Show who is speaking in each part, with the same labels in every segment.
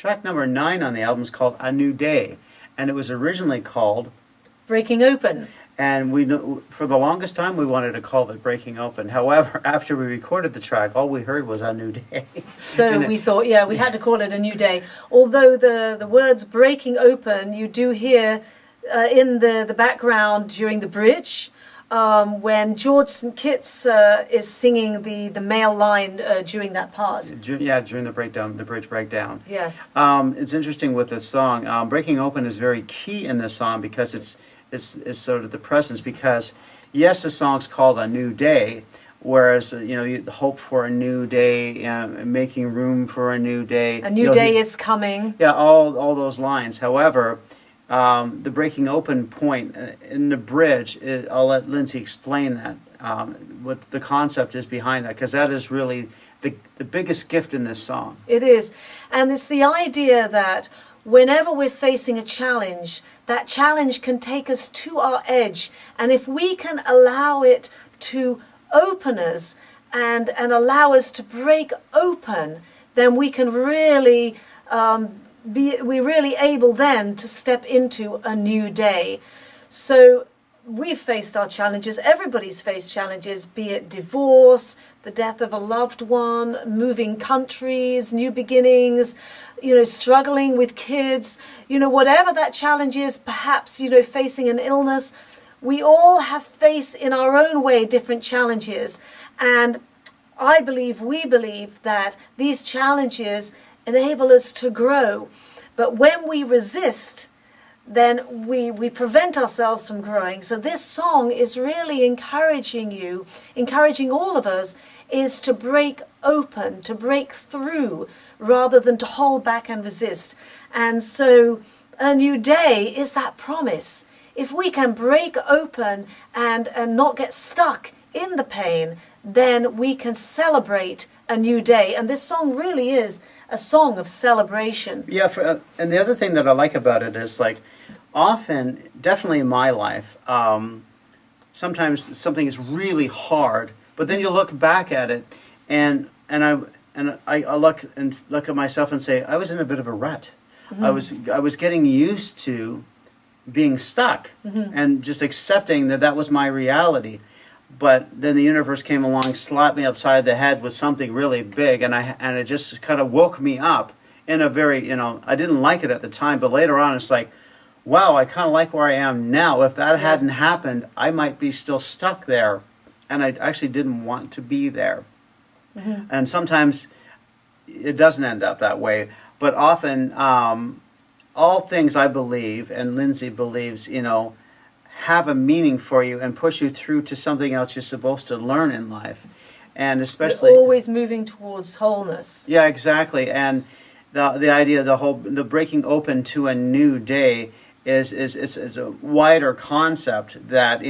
Speaker 1: Track number 9 on the album is called A New Day, and it was originally called
Speaker 2: Breaking Open.
Speaker 1: And we knew, for the longest time we wanted to call it Breaking Open. However, after we recorded the track, all we heard was A New Day.
Speaker 2: So we thought, yeah, we had to call it A New Day. Although the words Breaking Open, you do hear in the background during the bridge, when George St. Kitts is singing the male line during that part.
Speaker 1: Yeah, during the breakdown, the bridge breakdown.
Speaker 2: Yes.
Speaker 1: It's interesting with this song. Breaking Open is very key in this song because it's sort of the presence. Because yes, the song's called A New Day, whereas you hope for a new day, making room for a new day.
Speaker 2: A new day is coming.
Speaker 1: Yeah, all those lines. However, the breaking open point in the bridge, I'll let Lindsey explain that, what the concept is behind that, because that is really the biggest gift in this song.
Speaker 2: It is. And it's the idea that whenever we're facing a challenge, that challenge can take us to our edge. And if we can allow it to open us and allow us to break open, then we can really... we're really able then to step into a new day. So we've faced our challenges. Everybody's faced challenges, be it divorce, the death of a loved one, moving countries, new beginnings, struggling with kids, whatever that challenge is, perhaps, facing an illness. We all have faced in our own way different challenges. And we believe that these challenges enable us to grow. But when we resist, then we prevent ourselves from growing. So this song is really encouraging all of us, is to break open, to break through, rather than to hold back and resist. And so A New Day is that promise. If we can break open and not get stuck in the pain, then we can celebrate a new day. And this song really is a song of celebration.
Speaker 1: Yeah, and the other thing that I like about it is, like, often, definitely in my life, sometimes something is really hard, but then you look back at it, and I look at myself and say, I was in a bit of a rut. Mm-hmm. I was getting used to being stuck, mm-hmm. and just accepting that was my reality. But then the universe came along, slapped me upside the head with something really big, and it just kind of woke me up in a very, I didn't like it at the time, but later on it's like, wow, I kind of like where I am now. If that hadn't happened, I might be still stuck there, and I actually didn't want to be there. Mm-hmm. And sometimes it doesn't end up that way, but often all things, I believe, and Lindsey believes, have a meaning for you and push you through to something else you're supposed to learn in life. And especially...
Speaker 2: You're always moving towards wholeness.
Speaker 1: Yeah, exactly. And the idea, the breaking open to a new day is a wider concept that,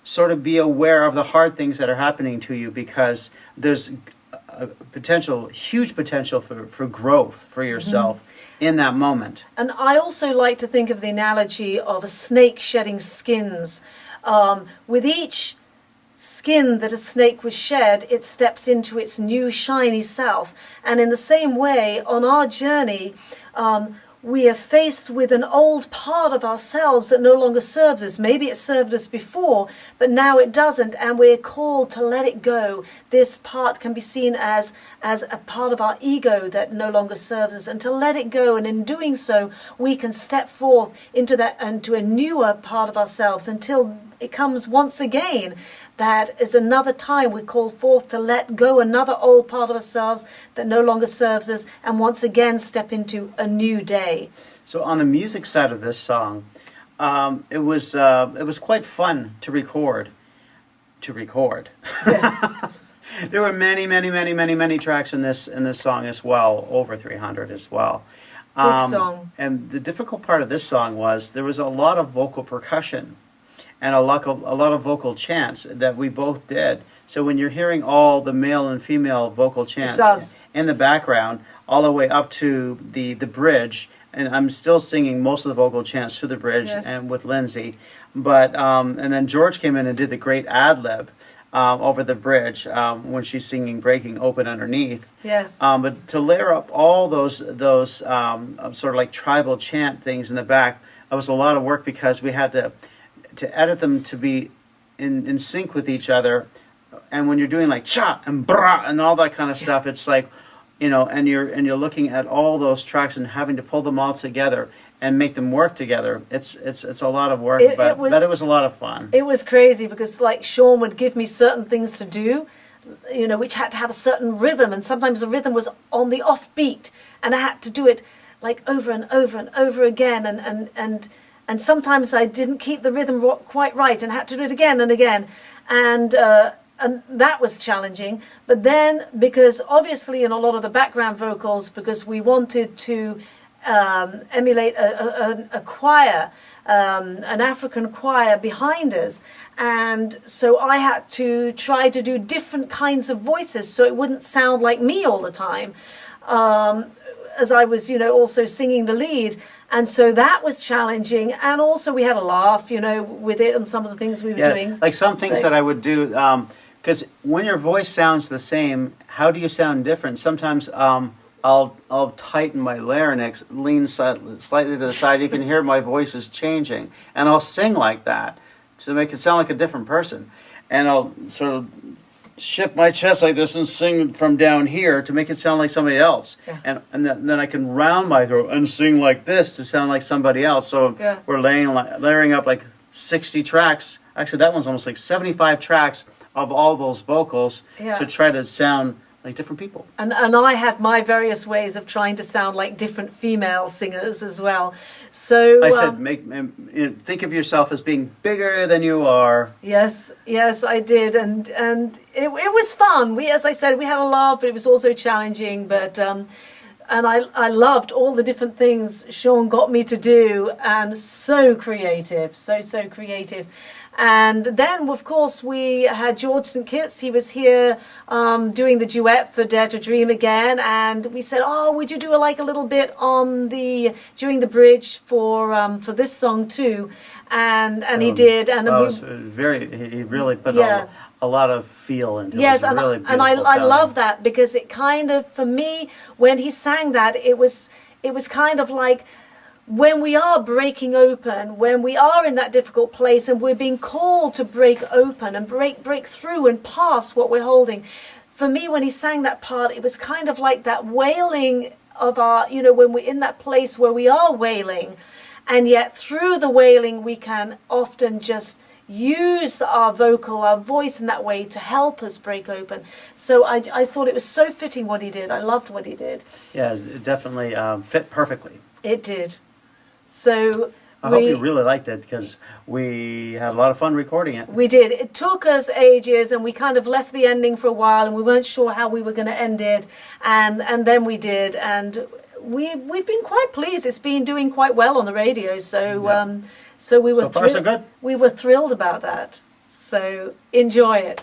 Speaker 1: sort of be aware of the hard things that are happening to you, because there's a huge potential for growth for yourself. Mm-hmm. In that moment.
Speaker 2: And I also like to think of the analogy of a snake shedding skins. With each skin that a snake was shed, it steps into its new shiny self. And in the same way, on our journey, we are faced with an old part of ourselves that no longer serves us. Maybe it served us before, but now it doesn't, and we're called to let it go. This part can be seen as a part of our ego that no longer serves us, and to let it go. And in doing so, we can step forth into a newer part of ourselves until it comes once again. That is another time we're called forth to let go another old part of ourselves that no longer serves us, and once again step into a new day.
Speaker 1: So on the music side of this song, it was quite fun to record.
Speaker 2: Yes.
Speaker 1: There were many tracks in this song as well, over 300 as well.
Speaker 2: Good song.
Speaker 1: And the difficult part of this song was there was a lot of vocal percussion and a lot of vocal chants that we both did. So when you're hearing all the male and female vocal chants in the background, all the way up to the bridge, and I'm still singing most of the vocal chants to the bridge, yes. And with Lindsey, but and then George came in and did the great ad lib. over the bridge when she's singing "Breaking Open" underneath.
Speaker 2: Yes.
Speaker 1: But to layer up all those sort of like tribal chant things in the back, it was a lot of work because we had to edit them to be in sync with each other. And when you're doing like cha and bra and all that kind of stuff, it's like, you know, and you're looking at all those tracks and having to pull them all together and make them work together. It's a lot of work, but it was a lot of fun.
Speaker 2: It was crazy because like Sean would give me certain things to do, you know, which had to have a certain rhythm, and sometimes the rhythm was on the off beat, and I had to do it like over and over and over again, and sometimes I didn't keep the rhythm quite right and had to do it again and again, and that was challenging. But then, because obviously in a lot of the background vocals, because we wanted to emulate a choir, an African choir behind us, and so I had to try to do different kinds of voices so it wouldn't sound like me all the time, as I was, you know, also singing the lead. And so that was challenging, and also we had a laugh, you know, with it and some of the things we were doing.
Speaker 1: Like some things that I would do, because when your voice sounds the same, how do you sound different? Sometimes I'll tighten my larynx, lean slightly to the side. You can hear my voice is changing, and I'll sing like that to make it sound like a different person. And I'll sort of shift my chest like this and sing from down here to make it sound like somebody else. Yeah. And then I can round my throat and sing like this to sound like somebody else. So we're layering up like 60 tracks. Actually, that one's almost like 75 tracks of all those vocals to try to sound like different people. And
Speaker 2: I had my various ways of trying to sound like different female singers as well. So
Speaker 1: I said, think of yourself as being bigger than you are.
Speaker 2: Yes, I did, and it was fun. As I said, we had a laugh, but it was also challenging. But and I loved all the different things Sean got me to do, and so creative, so creative. And then, of course, we had George St. Kitts. He was here doing the duet for Dare to Dream Again. And we said, oh, would you do a little bit during the bridge for this song too? And he did. And
Speaker 1: he really put a lot of feel into it.
Speaker 2: Yes,
Speaker 1: and
Speaker 2: I love that, because it kind of, for me, when he sang that, it was kind of like, when we are breaking open, when we are in that difficult place and we're being called to break open and break through and pass what we're holding. For me, when he sang that part, it was kind of like that wailing of our, you know, when we're in that place where we are wailing, and yet through the wailing we can often just use our voice in that way to help us break open. So I thought it was so fitting what he did. I loved what he did.
Speaker 1: Yeah, it definitely fit perfectly.
Speaker 2: It did. So
Speaker 1: I hope you really liked it, because we had a lot of fun recording it.
Speaker 2: We did. It took us ages, and we kind of left the ending for a while, and we weren't sure how we were going to end it, and then we did, and we've been quite pleased. It's been doing quite well on the radio, so so we were
Speaker 1: so far so good.
Speaker 2: We were thrilled about that. So enjoy it.